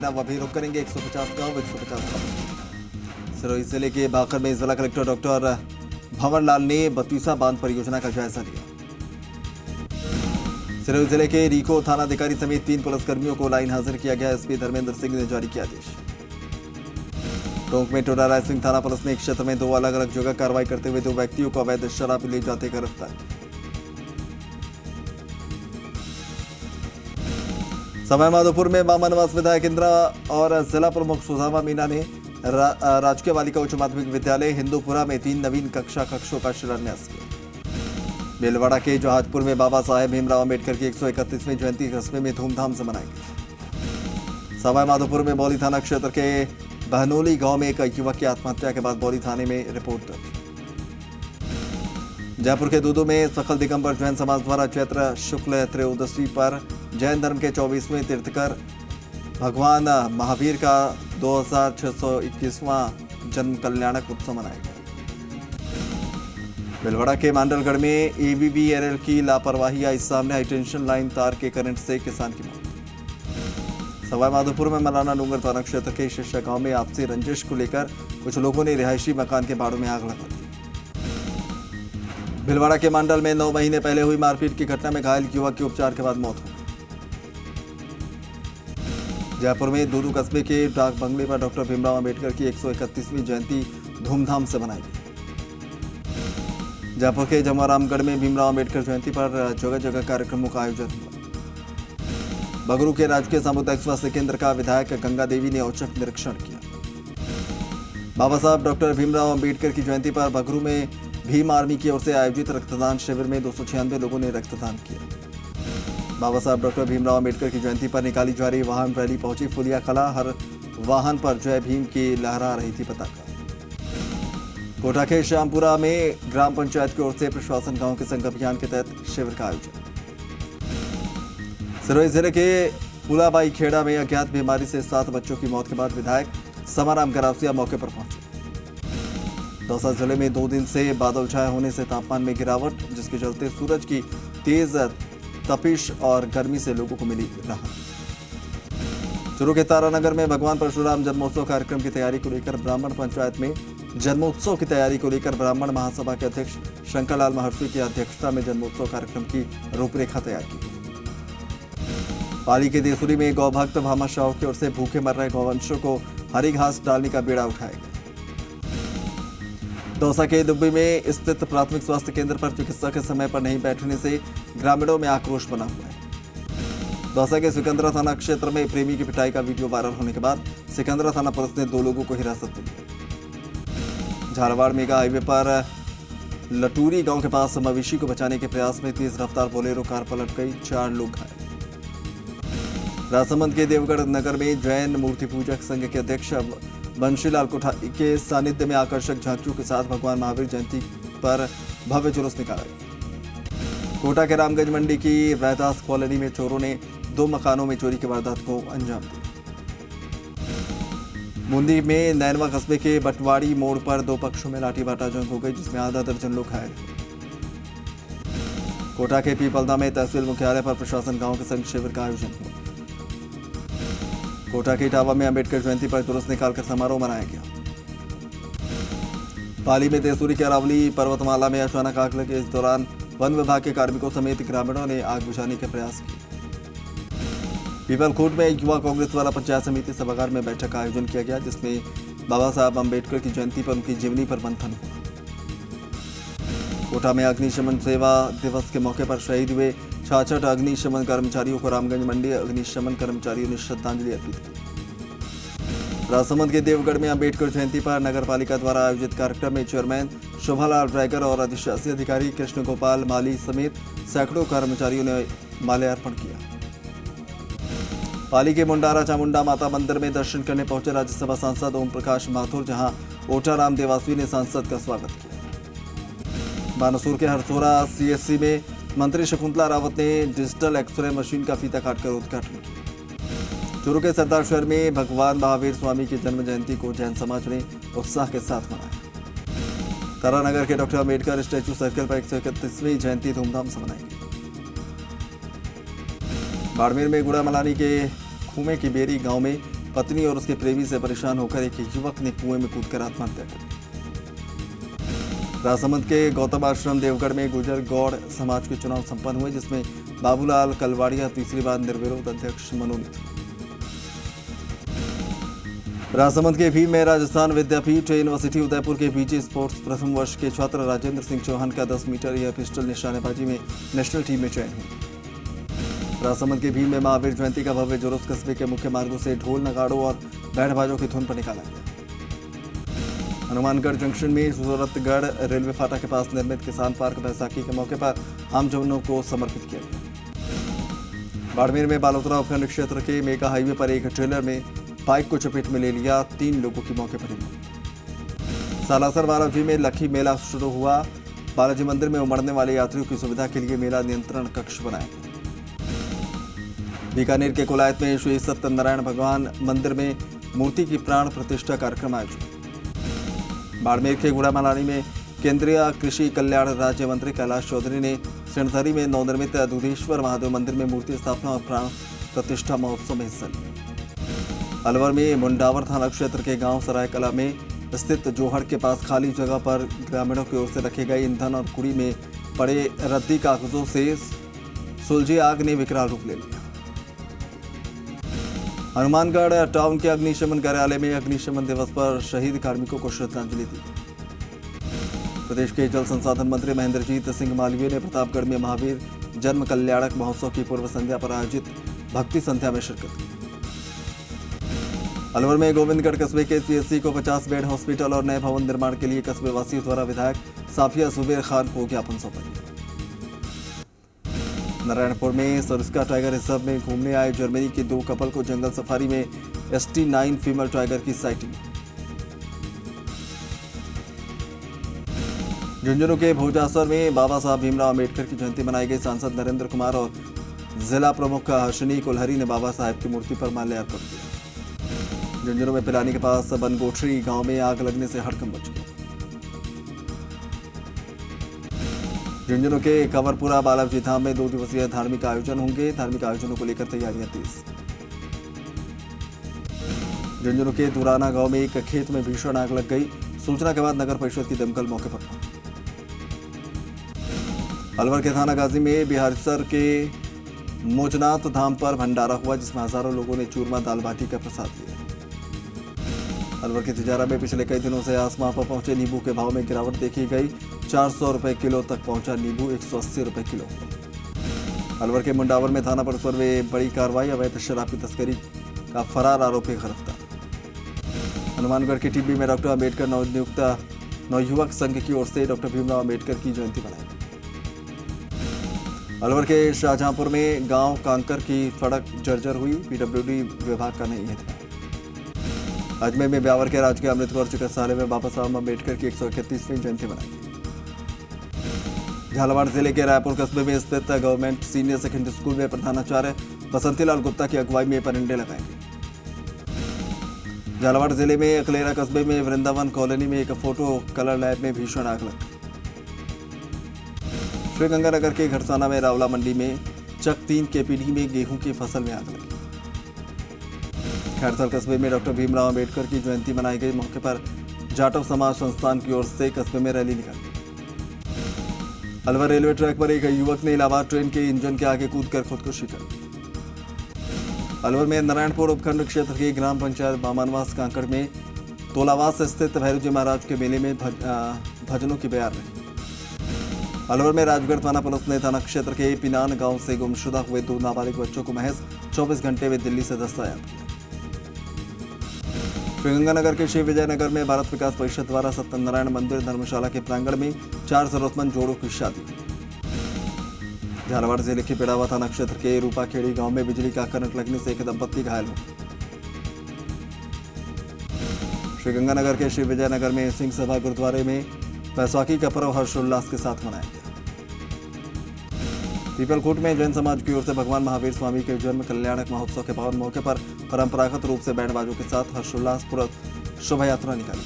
अब अभी रुक करेंगे 150 गांव 150 गांव। सिरोही जिले के बाकर में जिला कलेक्टर डॉक्टर भंवर लाल ने बतीसा बांध परियोजना का जायजा लिया। सिरोही जिले के रीको थानाधिकारी समेत 3 पुलिसकर्मियों को लाइन हाजिर किया गया। एसपी धर्मेंद्र सिंह ने जारी किया आदेश। टोंक में टोडा रायसिंह थाना पुलिस ने एक क्षेत्र में 2 अलग अलग जगह कार्रवाई करते हुए 2 व्यक्तियों को अवैध शराब ले जाते गिरफ्तार। सवाई माधोपुर में मामा नवाज विधायक इंदिरा और जिला प्रमुख सुजामा मीना ने राजकीय बालिका उच्च माध्यमिक विद्यालय हिंदूपुरा में 3 नवीन कक्षों का शिलान्यास किया। भीलवाड़ा के जहाजपुर में बाबा साहेब भीमराव अम्बेडकर की 131वीं जयंती कस्बे में धूमधाम से मनाई गई। सवाई माधोपुर में बौली थाना क्षेत्र के बहनोली गांव में एक युवक की आत्महत्या के बाद बौली थाने में रिपोर्ट दर्ज। जयपुर के दूदू में सकल दिगंबर जैन समाज द्वारा चैत्र शुक्ल त्रयोदशी पर जैन धर्म के 24वें तीर्थकर भगवान महावीर का 2621वां जन्म कल्याणक उत्सव मनाया गया। भीलवाड़ा के मांडलगढ़ में एवीवीएनएल की लापरवाही आई सामने। हाई टेंशन लाइन तार के करंट से किसान की मौत। सवाई माधोपुर में मलाना डूंगर थाना क्षेत्र के शिष्या गांव में आपसी रंजिश को लेकर कुछ लोगों ने रिहायशी मकान के बाड़ों में आग लगा दी। भीलवाड़ा के मांडल में 9 महीने पहले हुई मारपीट की घटना में घायल युवक की उपचार के बाद मौत हो गई। जयपुर में दूदू कस्बे के डाक बंगले पर डॉक्टर भीमराव अम्बेडकर की 131वीं जयंती धूमधाम से मनाई गई। जयपुर के जमवारामगढ़ में भीमराव अम्बेडकर जयंती पर जगह जगह कार्यक्रमों का आयोजन हुआ। बगरू के राजकीय सामुदायिक स्वास्थ्य केंद्र का विधायक गंगा देवी ने औचक निरीक्षण किया। बाबा साहब डॉक्टर भीमराव अम्बेडकर की जयंती पर बगरू में भीम आर्मी की ओर से आयोजित रक्तदान शिविर में 296 लोगों ने रक्तदान किया। बाबा साहब डॉक्टर भीमराव अम्बेडकर की जयंती पर निकाली जा रही वाहन रैली पहुंची फुलिया कला। हर वाहन पर जय भीम की लहरा रही थी पताका। कोटा के श्यामपुरा में ग्राम पंचायत की ओर से प्रशासन गांव के संग अभियान के तहत शिविर का आयोजन। सिरोही जिले के फूलाबाई खेड़ा में अज्ञात बीमारी से 7 बच्चों की मौत के बाद विधायक समाराम गरासिया मौके पर पहुंचे। दौसा जिले में 2 दिन से बादल छाए होने से तापमान में गिरावट, जिसके चलते सूरज की तेज तपिश और गर्मी से लोगों को मिली राहत। चूरू के तारानगर में भगवान परशुराम जन्मोत्सव कार्यक्रम की तैयारी को लेकर ब्राह्मण पंचायत में जन्मोत्सव की तैयारी को लेकर ब्राह्मण महासभा के अध्यक्ष शंकरलाल महर्षि की अध्यक्षता में जन्मोत्सव कार्यक्रम की रूपरेखा तैयार की। पाली के देसुरी में गौ भक्त भामा शाह की ओर से भूखे मर रहे गौवंशों को हरी घास डालने का बेड़ा उठाया गया। दौसा के दुब्बी में स्थित प्राथमिक स्वास्थ्य केंद्र पर चिकित्सक के समय पर नहीं बैठने से ग्रामीणों में आक्रोश बना हुआ है। दौसा के सिकंदरा थाना क्षेत्र में प्रेमी की पिटाई का वीडियो वायरल होने के बाद सिकंदरा थाना पुलिस ने 2 लोगों को हिरासत में लिया। झालावाड़ मेगा हाईवे पर लटूरी गांव के पास मवेशी को बचाने के प्रयास में तेज रफ्तार बोलेरो कार पलट गई, 4 लोग घायल। राजसमंद के देवगढ़ नगर में जैन मूर्ति पूजक संघ के अध्यक्ष बंशीलाल कोठारी के सानिध्य में आकर्षक झांकियों के साथ भगवान महावीर जयंती पर भव्य जुलूस निकाला गया। कोटा के रामगंज मंडी की वैदास कॉलोनी में चोरों ने 2 मकानों में चोरी की वारदात को अंजाम दिया। बूंदी में नैनवा कस्बे के बटवाड़ी मोड़ पर 2 पक्षों में लाठीबाटा जंग हो गई, जिसमें आधा दर्जन लोग घायल। कोटा के पीपलदा में तहसील मुख्यालय पर प्रशासन गांव के संग शिविर का आयोजन हुआ। कोटा के इटावा में अंबेडकर जयंती पर जुलूस निकालकर समारोह मनाया गया। पाली में देसुरी के अरावली पर्वतमाला में अचानक आग लगे। इस दौरान वन विभाग के कार्मिकों समेत ग्रामीणों ने आग बुझाने के प्रयास किए। पीपलखूट में युवा कांग्रेस द्वारा पंचायत समिति सभागार में बैठक का आयोजन किया गया, जिसमें बाबा साहब अम्बेडकर की जयंती पर उनकी जीवनी पर मंथन हुआ। कोटा में अग्निशमन सेवा दिवस के मौके पर शहीद हुए 66 अग्निशमन कर्मचारियों को रामगंज मंडी अग्निशमन कर्मचारियों ने श्रद्धांजलि अर्पित की। राजसमंद के देवगढ़ में अंबेडकर जयंती पर नगर पालिका द्वारा आयोजित कार्यक्रम में चेयरमैन शोभालाल ड्राइगर और अधिशासी अधिकारी कृष्ण गोपाल माली समेत सैकड़ों कर्मचारियों ने माल्यार्पण किया। पाली के मुंडारा चामुंडा माता मंदिर में दर्शन करने पहुंचे राज्यसभा सांसद ओम प्रकाश माथुर, जहां ओटाराम देवासी ने सांसद का स्वागत किया। बानसूर के हरसोरा सीएससी में मंत्री शकुंतला रावत ने डिजिटल एक्सरे मशीन का फीता काटकर उद्घाटन किया। चूरू के सरदार शहर में भगवान महावीर स्वामी की जन्म जयंती को जैन समाज ने उत्साह के साथ मनाया। तारानगर के डॉक्टर अम्बेडकर स्टैच्यू सर्कल पर 131वीं जयंती धूमधाम से मनाई गई। बाड़मेर में गुड़ा मलानी के खूमे की बेरी गांव में पत्नी और उसके प्रेमी से परेशान होकर एक युवक ने कुएं में कूदकर आत्महत्या कर ली। राजसमंद के गौतम आश्रम देवगढ़ में गुर्जर गौड़ समाज के चुनाव संपन्न हुए, जिसमें बाबूलाल कलवाड़िया तीसरी बार निर्विरोध अध्यक्ष मनोनीत हुए। राजसमंद के भीम में राजस्थान विद्यापीठ यूनिवर्सिटी उदयपुर के पीजी स्पोर्ट्स प्रथम वर्ष के छात्र राजेंद्र सिंह चौहान का 10 मीटर एयर पिस्टल निशानेबाजी में नेशनल टीम में चयन हुआ। राजसमंद के भीम में महावीर जयंती का भव्य जुलूस कस्बे के मुख्य मार्गों से ढोल नगाड़ों और बैंड बाजों की धुन पर निकाला गया। हनुमानगढ़ जंक्शन में सूरतगढ़ रेलवे फाटा के पास निर्मित किसान पार्क बैसाखी के मौके पर आमजनों को समर्पित किया गया। बाड़मेर में बालोतरा उपखंड क्षेत्र के मेगा हाईवे पर एक ट्रेलर में बाइक को चपेट में ले लिया, 3 लोगों की मौके पर ही मौत। सालासर बालाजी में लखी मेला शुरू हुआ। बालाजी मंदिर में उमड़ने वाले यात्रियों की सुविधा के लिए मेला नियंत्रण कक्ष बनाया गया। बीकानेर के कोलायत में श्री सत्यनारायण भगवान मंदिर में मूर्ति की प्राण प्रतिष्ठा कार्यक्रम आयोजित। बाड़मेर के गुड़ामलानी में केंद्रीय कृषि कल्याण राज्य मंत्री कैलाश चौधरी ने सिणधरी में नवनिर्मित दूधेश्वर महादेव मंदिर में मूर्ति स्थापना और प्राण प्रतिष्ठा महोत्सव में हिस्सा लिया। अलवर में मुंडावर थाना क्षेत्र के गांव सरायकला में स्थित जोहड़ के पास खाली जगह पर ग्रामीणों की ओर से रखे गए ईंधन और कुड़ी में पड़े रद्दी कागजों से सुलझी आग ने विकराल रूप ले लिया। हनुमानगढ़ टाउन के अग्निशमन कार्यालय में अग्निशमन दिवस पर शहीद कार्मिकों को श्रद्धांजलि दी। प्रदेश के जल संसाधन मंत्री महेंद्रजीत सिंह मालवीय ने प्रतापगढ़ में महावीर जन्म कल्याणक महोत्सव की पूर्व संध्या पर आयोजित भक्ति संध्या में शिरकत की। अलवर में गोविंदगढ़ कस्बे के सीएससी को 50 बेड हॉस्पिटल और नए भवन निर्माण के लिए कस्बे वासियों द्वारा विधायक साफिया जुबेर खान को ज्ञापन सौंपा गया। नारायणपुर में सरिस्का टाइगर रिजर्व में घूमने आए जर्मनी के 2 कपल को जंगल सफारी में ST9 फीमेल टाइगर की साइटिंग। झुंझुनू के भोजासर में बाबा साहब भीमराव अम्बेडकर की जयंती मनाई गई। सांसद नरेंद्र कुमार और जिला प्रमुख हर्षिनी कुलहरी ने बाबा साहब की मूर्ति पर माल्यार्पण किया। झुंझुनू में पिलानी के पास बनगोठरी गांव में आग लगने से हड़कंप मच गया। झुंझुनू के कंवरपुरा बालाजी धाम में 2 दिवसीय धार्मिक आयोजन होंगे। धार्मिक आयोजनों को लेकर तैयारियां तेज। झुंझुनू के दुराना गांव में एक खेत में भीषण आग लग गई। सूचना के बाद नगर परिषद की दमकल मौके पर पहुंची। अलवर के थाना गाजी में बिहारसर के मोजनाथ धाम पर भंडारा हुआ, जिसमें हजारों लोगों ने चूरमा दाल बाटी का प्रसाद लिया। अलवर के तिजारा में पिछले कई दिनों से आसमां पर पहुंचे नींबू के भाव में गिरावट देखी गई। 400 रुपए किलो तक पहुंचा नींबू, 180 रुपए किलो। अलवर के मुंडावर में थाना परिसर में बड़ी कार्रवाई। अवैध शराब की तस्करी का फरार आरोपी गिरफ्तार। हनुमानगढ़ के टीबी में डॉक्टर अम्बेडकर नवनियुक्त नवयुवक संघ की ओर से डॉक्टर भीमराव अम्बेडकर की जयंती मनाई। अलवर के शाहजहांपुर में गांव कांकर की सड़क जर्जर हुई। पीडब्ल्यूडी विभाग का नहीं है। अजमेर में ब्यावर के राजकीय अमृत कौर चिकित्सालय में बाबा साहब अम्बेडकर की 131वीं जयंती मनाई। झालावाड़ जिले के रायपुर कस्बे में स्थित गवर्नमेंट सीनियर सेकेंडरी स्कूल में प्रधानाचार्य बसंतीलाल गुप्ता की अगुवाई में परिंदे लगाए गए। झालावाड़ जिले में अकलेरा कस्बे में वृंदावन कॉलोनी में एक फोटो कलर लैब में भीषण आग लगी। श्रीगंगानगर के घरसाना में रावला मंडी में चक 3 के पीढ़ी में गेहूं की फसल में आग लगी। खैरसर कस्बे में डॉक्टर भीमराव अम्बेडकर की जयंती मनाई गई। मौके पर जाटव समाज संस्थान की ओर से कस्बे में रैली निकाली। अलवर रेलवे ट्रैक पर एक युवक ने इलाहाबाद ट्रेन के इंजन के आगे कूदकर खुदकुशी कर ली। अलवर में नारायणपुर उपखंड क्षेत्र की ग्राम पंचायत बामानवास कांकड़ में तोलावास स्थित भैरवजी महाराज के मेले में भजनों की बयार रही। अलवर में राजगढ़ थाना पुलिस ने थाना क्षेत्र के पिनान गांव से गुमशुदा हुए 2 नाबालिग बच्चों को महज 24 घंटे में दिल्ली से दस्तयाब किया। श्रीगंगानगर के शिव विजय नगर में भारत विकास परिषद द्वारा सत्यनारायण मंदिर धर्मशाला के प्रांगण में 4 जरूरतमंद जोड़ों की शादी। झालावाड़ जिले के पेड़ावा थाना क्षेत्र के रूपाखेड़ी गांव में बिजली का करंट लगने से एक दंपत्ति घायल हो। श्रीगंगानगर के शिव विजय नगर में सिंह सभा गुरुद्वारे में बैसाखी का पर्व हर्षोल्लास के साथ मनाया गया। पीपलकोट में जैन समाज की ओर से भगवान महावीर स्वामी के जन्म कल्याणक महोत्सव के पावन मौके पर परंपरागत रूप से बैंड बाजों के साथ हर्षोल्लासपूर्वक शोभा यात्रा निकाली।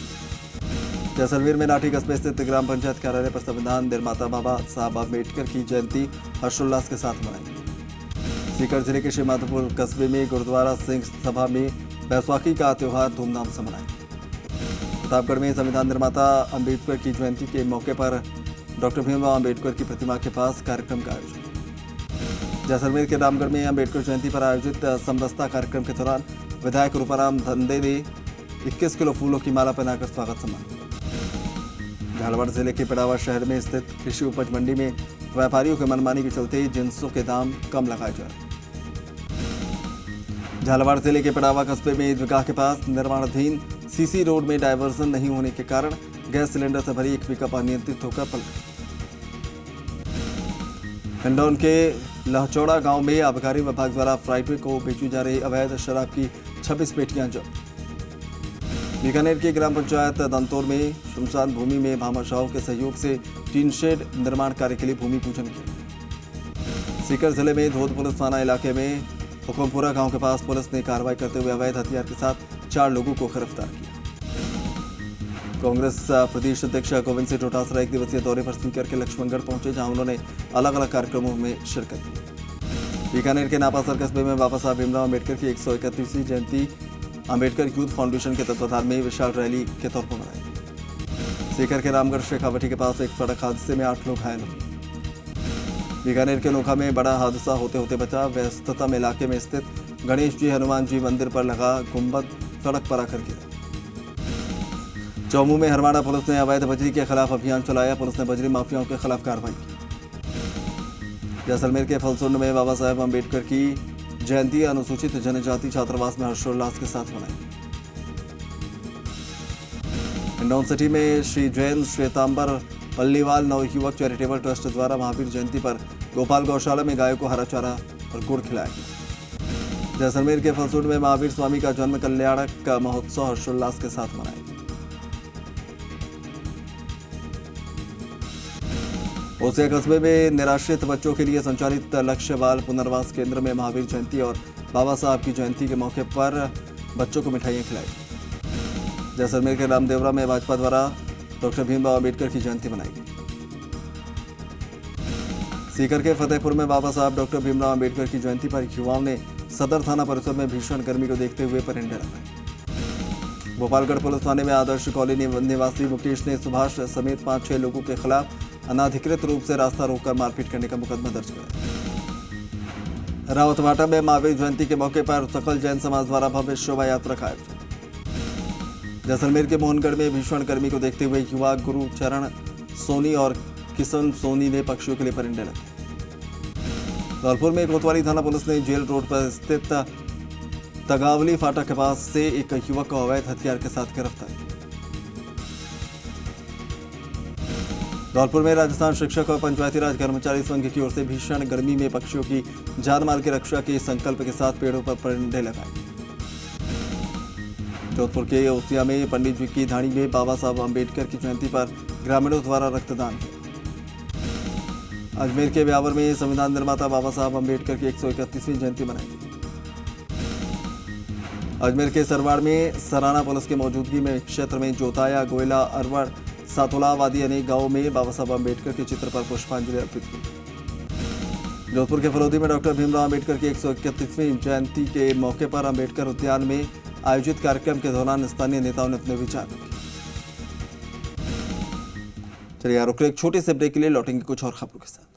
जैसलमेर में नाठी कस्बे स्थित ग्राम पंचायत कार्यालय पर संविधान निर्माता बाबा साहब अम्बेडकर की जयंती हर्षोल्लास के साथ मनाई। सीकर जिले के श्रीमाधोपुर कस्बे में गुरुद्वारा सिंह सभा में बैसाखी का त्यौहार धूमधाम से मनाया। प्रतापगढ़ में संविधान निर्माता अंबेडकर की जयंती के मौके पर डॉक्टर भीमराव अंबेडकर की प्रतिमा के पास कार्यक्रम का आयोजन। जैसलमेर के रामगढ़ में अंबेडकर जयंती पर आयोजित समरसता कार्यक्रम के दौरान विधायक रूपाराम धंधे ने 21 किलो फूलों की माला पहनाकर स्वागत सम्मान। झालावाड़ जिले के पिड़ावा शहर में स्थित कृषि उपज मंडी में व्यापारियों के मनमानी के चलते जिंसों के दाम कम लगाए जा रहे। झालावाड़ जिले के पिड़ावा कस्बे में ईदगाह के पास निर्माणाधीन सीसी रोड में डायवर्जन नहीं होने के कारण गैस सिलेंडर से भरी एक पिकअप अनियंत्रित होकर पलट गई। हिंडौन के लहचौड़ा गांव में आबकारी विभाग द्वारा फ्राइडे को बेची जा रही अवैध शराब की 26 पेटियां जब्त। बीकानेर की ग्राम पंचायत दंतौर में शमशान भूमि में भामाशाहों के सहयोग से टीन शेड निर्माण कार्य के लिए भूमि पूजन किया। सीकर जिले में धोद पुलिस थाना इलाके में हुकुमपुरा गांव के पास पुलिस ने कार्रवाई करते हुए अवैध हथियार के साथ 4 लोगों को गिरफ्तार किया। कांग्रेस प्रदेश अध्यक्ष गोविंद सिंह डोटासरा एक दिवसीय दौरे पर सीकर के लक्ष्मणगढ़ पहुंचे, जहां उन्होंने अलग अलग कार्यक्रमों में शिरकत की। बीकानेर के नापासर कस्बे में बाबा साहब भीमराव अम्बेडकर की 131वीं जयंती अम्बेडकर यूथ फाउंडेशन के तत्वाधान में विशाल रैली के तौर पर मनाई। सीकर के रामगढ़ शेखावटी के पास एक सड़क हादसे में 8 लोग घायल हुए। बीकानेर के नोखा में बड़ा हादसा होते होते बचा। व्यस्ततम इलाके में स्थित गणेश जी हनुमान जी मंदिर पर लगा गुंबद सड़क पर आकर गिरा। चौमू में हरमाड़ा पुलिस ने अवैध बजरी के खिलाफ अभियान चलाया। पुलिस ने बजरी माफियाओं के खिलाफ कार्रवाई की। जैसलमेर के फलसुंड में बाबा साहेब अम्बेडकर की जयंती अनुसूचित जनजाति छात्रावास में हर्षोल्लास के साथ मनाई। हिंडौन सिटी में श्री जैन श्वेतांबर पल्लीवाल नवयुवक चैरिटेबल ट्रस्ट द्वारा महावीर जयंती पर गोपाल गौशाला में गायों को हरा चारा और गुड़ खिलाया गया। जैसलमेर के फलसुंड में महावीर स्वामी का जन्म कल्याणक का महोत्सव हर्षोल्लास के साथ मनाया। ओसिया कस्बे में निराश्रित बच्चों के लिए संचालित लक्ष्य बाल पुनर्वास केंद्र में महावीर जयंती और बाबा साहब की जयंती के मौके पर बच्चों को मिठाइयां खिलाई। जैसलमेर के रामदेवरा में भाजपा द्वारा डॉक्टर भीमराव अम्बेडकर की जयंती मनाई गई। सीकर के फतेहपुर में बाबा साहब डॉक्टर भीमराव अम्बेडकर की जयंती पर युवाओं ने सदर थाना परिसर में भीषण गर्मी को देखते हुए परिंदे लगाए। गोपालगढ़ पुलिस थाने में आदर्श कॉलोनी निवासी मुकेश ने सुभाष समेत 5-6 लोगों के खिलाफ अनाधिकृत रूप से रास्ता रोककर मारपीट करने का मुकदमा दर्ज कराया। रावतवाटा में महावीर जयंती के मौके पर सकल जैन समाज द्वारा भव्य शोभा यात्रा का आयोजन। जैसलमेर के मोहनगढ़ में भीषण गर्मी को देखते हुए युवा गुरु चरण सोनी और किशन सोनी ने पक्षियों के लिए परिंदे लगाए। धौलपुर में कोतवाली थाना पुलिस ने जेल रोड पर स्थित तगावली फाटक के पास से एक युवक को अवैध हथियार के साथ गिरफ्तार किया। धौलपुर में राजस्थान शिक्षक और पंचायती राज कर्मचारी संघ की ओर से भीषण गर्मी में पक्षियों की जान माल की रक्षा के संकल्प के साथ पेड़ों पर परिंदे लगाए। जोधपुर के ओसिया में पंडित जी की धाड़ी में बाबा साहब अम्बेडकर की जयंती पर ग्रामीणों द्वारा रक्तदान किया। अजमेर के ब्यावर में संविधान निर्माता बाबा साहब अम्बेडकर की 131वीं जयंती मनाई गई। अजमेर के सरवाड़ में सराना पुलिस की मौजूदगी में क्षेत्र में जोताया, गोयला, अरवड़, सातोलाव आदि अनेक गांवों में बाबा साहब अम्बेडकर के चित्र पर पुष्पांजलि अर्पित की। जोधपुर के फलोदी में डॉक्टर भीमराव अम्बेडकर की 131वीं जयंती के मौके पर अम्बेडकर उद्यान में आयोजित कार्यक्रम के दौरान स्थानीय नेताओं ने अपने विचार रखे। चलिए रुक एक छोटे से ब्रेक के लिए लौटेंगे कुछ और खबरों के साथ।